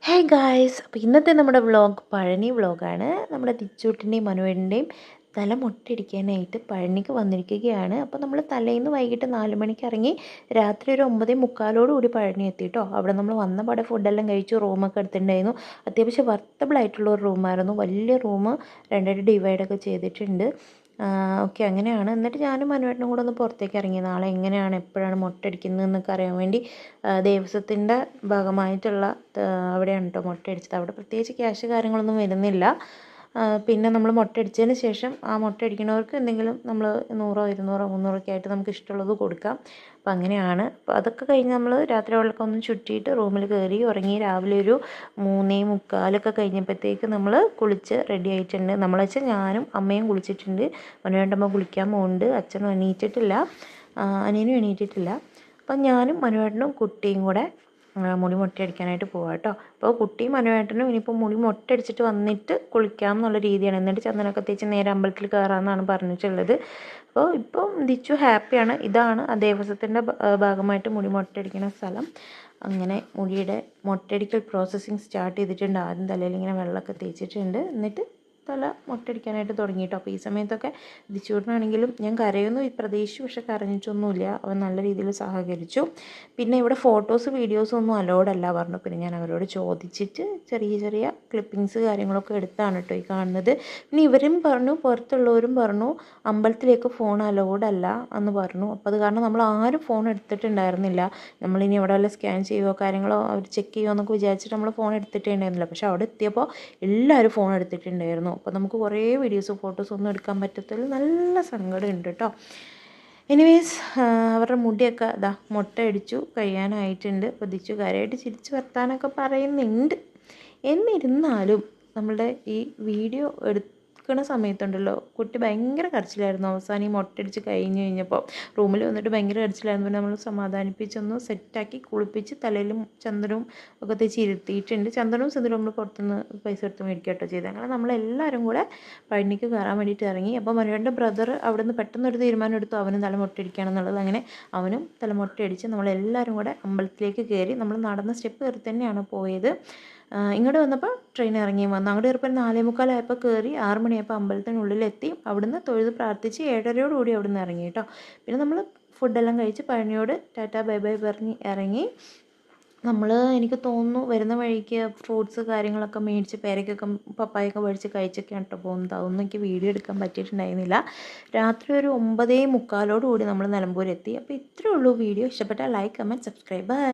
Hey guys, അപ്പോൾ ഇന്നത്തെ നമ്മുടെ വ്ളോഗ് പഴനി വ്ളോഗാണ്. നമ്മുടെ തിച്ചൂട്ടിൻ്റെയും മനുവേട്ടൻ്റെയും തല മൊട്ടയടിക്കാനായിട്ട് പഴനിക്ക് വന്നിരിക്കുകയാണ്. അപ്പോൾ നമ്മൾ തലേന്ന് വൈകിട്ട് 4 മണിക്ക് ഇറങ്ങി രാത്രി ഒരു 9:45 കൂടി പഴനി എത്തിയിട്ടോ. അവിടെ നമ്മൾ വന്ന പാടെ ഫുഡെല്ലാം കഴിച്ചു, റൂമൊക്കെ എടുത്തിട്ടുണ്ടായിരുന്നു. അത്യാവശ്യം വർത്തബിൾ ആയിട്ടുള്ള ഒരു റൂമായിരുന്നു. വലിയ റൂം രണ്ടായിട്ട് ഡിവൈഡൊക്കെ ചെയ്തിട്ടുണ്ട്. ഓക്കെ, അങ്ങനെയാണ്. എന്നിട്ട് ഞാനും മനുവേട്ടനും കൂടെ ഒന്ന് പുറത്തേക്ക് ഇറങ്ങി. നാളെ എങ്ങനെയാണ് എപ്പോഴാണ് മൊട്ടയടിക്കുന്നതെന്നൊക്കെ അറിയാൻ വേണ്ടി ദേവസ്വത്തിൻ്റെ ഭാഗമായിട്ടുള്ള അവിടെയാണ് കേട്ടോ മൊട്ടയടിച്ചത്. അവിടെ പ്രത്യേകിച്ച് ക്യാഷ് കാര്യങ്ങളൊന്നും വരുന്നില്ല. പിന്നെ നമ്മൾ മൊട്ടയടിച്ചതിന് ശേഷം ആ മൊട്ടയടിക്കുന്നവർക്ക് എന്തെങ്കിലും നമ്മൾ 100, 200, 300 ഒക്കെ ആയിട്ട് നമുക്ക് ഇഷ്ടമുള്ളത് കൊടുക്കാം. അപ്പം അങ്ങനെയാണ്. അപ്പോൾ അതൊക്കെ കഴിഞ്ഞ് നമ്മൾ രാത്രി വെള്ളമൊക്കെ ഒന്ന് ചുറ്റിയിട്ട് റൂമിൽ കയറി ഉറങ്ങി. രാവിലെ ഒരു 3:45 കഴിഞ്ഞപ്പോഴത്തേക്ക് നമ്മൾ കുളിച്ച് റെഡി ആയിട്ടുണ്ട്. നമ്മൾ വെച്ചാൽ ഞാനും അമ്മയും കുളിച്ചിട്ടുണ്ട്. മനുവേട്ടമ്മ കുളിക്കാൻ പോകുന്നുണ്ട്. അച്ഛനും എണീറ്റിട്ടില്ല, അനിയനും എണീറ്റിട്ടില്ല. അപ്പം ഞാനും മനുവേട്ടനും കുട്ടിയും കൂടെ മുടി മൊട്ടയടിക്കാനായിട്ട് പോവാം കേട്ടോ. അപ്പോൾ കുട്ടിയും മനുവേട്ടനും ഇനിയിപ്പോൾ മുടി മൊട്ടയടിച്ചിട്ട് വന്നിട്ട് കുളിക്കാം എന്നുള്ള രീതിയാണ്. എന്നിട്ട് ചന്ദനമൊക്കെ തേച്ച് നേരെ അമ്പലത്തിൽ കയറാമെന്നാണ് പറഞ്ഞിട്ടുള്ളത്. അപ്പോൾ ഇപ്പം ദിച്ചു ഹാപ്പിയാണ്. ഇതാണ് ആ ദേവസ്വത്തിൻ്റെ ഭാഗമായിട്ട് മുടി മൊട്ടയടിക്കുന്ന സ്ഥലം. അങ്ങനെ മുടിയുടെ മൊട്ടയടിക്കൽ പ്രോസസ്സിങ് സ്റ്റാർട്ട് ചെയ്തിട്ടുണ്ട്. ആദ്യം തലയിൽ ഇങ്ങനെ വെള്ളമൊക്കെ തേച്ചിട്ടുണ്ട്. എന്നിട്ട് തല മൊട്ടയടിക്കാനായിട്ട് തുടങ്ങി കേട്ടോ. അപ്പോൾ ഈ സമയത്തൊക്കെ ദിച്ചൂട്ടനാണെങ്കിലും ഞാൻ കരയൊന്നും പ്രതീക്ഷിച്ചു, പക്ഷെ കരഞ്ഞിട്ടൊന്നുമില്ല. അവൻ നല്ല രീതിയിൽ സഹകരിച്ചു. പിന്നെ ഇവിടെ ഫോട്ടോസ് വീഡിയോസും ഒന്നും അലോഡല്ല പറഞ്ഞു. പിന്നെ ഞാൻ അവരോട് ചോദിച്ചിട്ട് ചെറിയ ചെറിയ ക്ലിപ്പിങ്സ് കാര്യങ്ങളൊക്കെ എടുത്താണ് കേട്ടോ ഈ കാണുന്നത്. പിന്നെ ഇവരും പറഞ്ഞു, പുറത്തുള്ളവരും പറഞ്ഞു അമ്പലത്തിലേക്ക് ഫോൺ അലോഡല്ല എന്ന് പറഞ്ഞു. അപ്പോൾ അത് കാരണം നമ്മൾ ആരും ഫോൺ എടുത്തിട്ടുണ്ടായിരുന്നില്ല. നമ്മളിനി എവിടെ വല്ല സ്കാൻ ചെയ്യുകയോ കാര്യങ്ങളോ അവർ ചെക്ക് ചെയ്യുമോ എന്നൊക്കെ വിചാരിച്ചിട്ട് നമ്മൾ ഫോൺ എടുത്തിട്ടുണ്ടായിരുന്നില്ല. പക്ഷെ അവിടെ എത്തിയപ്പോൾ എല്ലാവരും ഫോൺ എടുത്തിട്ടുണ്ടായിരുന്നു. അപ്പോൾ നമുക്ക് കുറേ വീഡിയോസും ഫോട്ടോസും ഒന്നും എടുക്കാൻ പറ്റത്തില്ല. നല്ല സങ്കടമുണ്ട് കേട്ടോ. എനിവേസ് അവരുടെ മുടിയൊക്കെ മൊട്ടയടിച്ചു കഴിയാനായിട്ടുണ്ട്. പ്രതീക്ഷിച്ചു കാര്യമായിട്ട് ചിരിച്ച് വർത്താനൊക്കെ പറയുന്നുണ്ട്. എന്നിരുന്നാലും നമ്മളുടെ ഈ വീഡിയോ എടുക്കുന്ന സമയത്തുണ്ടല്ലോ കുട്ടി ഭയങ്കര കരച്ചിലായിരുന്നു. അവസാനം ഈ മൊട്ടയടിച്ച് കഴിഞ്ഞപ്പോൾ റൂമിൽ വന്നിട്ട് ഭയങ്കര കരച്ചിലായിരുന്നു. പിന്നെ നമ്മൾ സമാധാനിപ്പിച്ചൊന്ന് സെറ്റാക്കി കുളിപ്പിച്ച് തലയിലും ചന്ദനവും ഒക്കെ തേച്ച് ഇരുത്തിയിട്ടുണ്ട്. ചന്ദനവും സിന്ദൂരവും നമ്മൾ പുറത്തുനിന്ന് പൈസ എടുത്ത് മേടിക്കുകട്ടോ ചെയ്തത്. അങ്ങനെ നമ്മളെല്ലാവരും കൂടെ പഴനിക്ക് കയറാൻ വേണ്ടിയിട്ട് ഇറങ്ങി. അപ്പോൾ മനുവേൻ്റെ ബ്രദർ അവിടെ നിന്ന് പെട്ടെന്നൊരു തീരുമാനം എടുത്തു, അവനും തല മൊട്ടയടിക്കുകയാണെന്നുള്ളത്. അങ്ങനെ അവനും തല മൊട്ടയടിച്ച് നമ്മളെല്ലാവരും കൂടെ അമ്പലത്തിലേക്ക് കയറി. നമ്മൾ നടന്ന സ്റ്റെപ്പ് കയറി തന്നെയാണ് പോയത്. ഇങ്ങോട്ട് വന്നപ്പോൾ ട്രെയിൻ ഇറങ്ങി വന്നു. അങ്ങോട്ട് കയറിപ്പോൾ 4:45 കയറി 6 മണിയായപ്പോൾ അമ്പലത്തിനുള്ളിലെത്തി. അവിടുന്ന് തൊഴുത് പ്രാർത്ഥിച്ച് 7:30 അവിടെ നിന്ന് ഇറങ്ങി കേട്ടോ. പിന്നെ നമ്മൾ ഫുഡെല്ലാം കഴിച്ച് പഴനിയോട് ടാറ്റാ ബൈ ബൈ പറഞ്ഞ് ഇറങ്ങി. നമ്മൾ എനിക്ക് തോന്നുന്നു വരുന്ന വഴിക്ക് ഫ്രൂട്ട്സ് കാര്യങ്ങളൊക്കെ മേടിച്ച് പേരയ്ക്കൊക്കെ പപ്പായൊക്കെ മേടിച്ച് കഴിച്ചൊക്കെയാണ് കേട്ടോ പോകുന്നത്. അതൊന്നും എനിക്ക് വീഡിയോ എടുക്കാൻ പറ്റിയിട്ടുണ്ടായിരുന്നില്ല. രാത്രി ഒരു 9:45 കൂടി നമ്മൾ നിലമ്പൂരെത്തി. അപ്പോൾ ഇത്രയേ ഉള്ളൂ വീഡിയോ. ഇഷ്ടപ്പെട്ടാൽ ലൈക്ക്, കമൻറ്റ്, സബ്സ്ക്രൈബ്.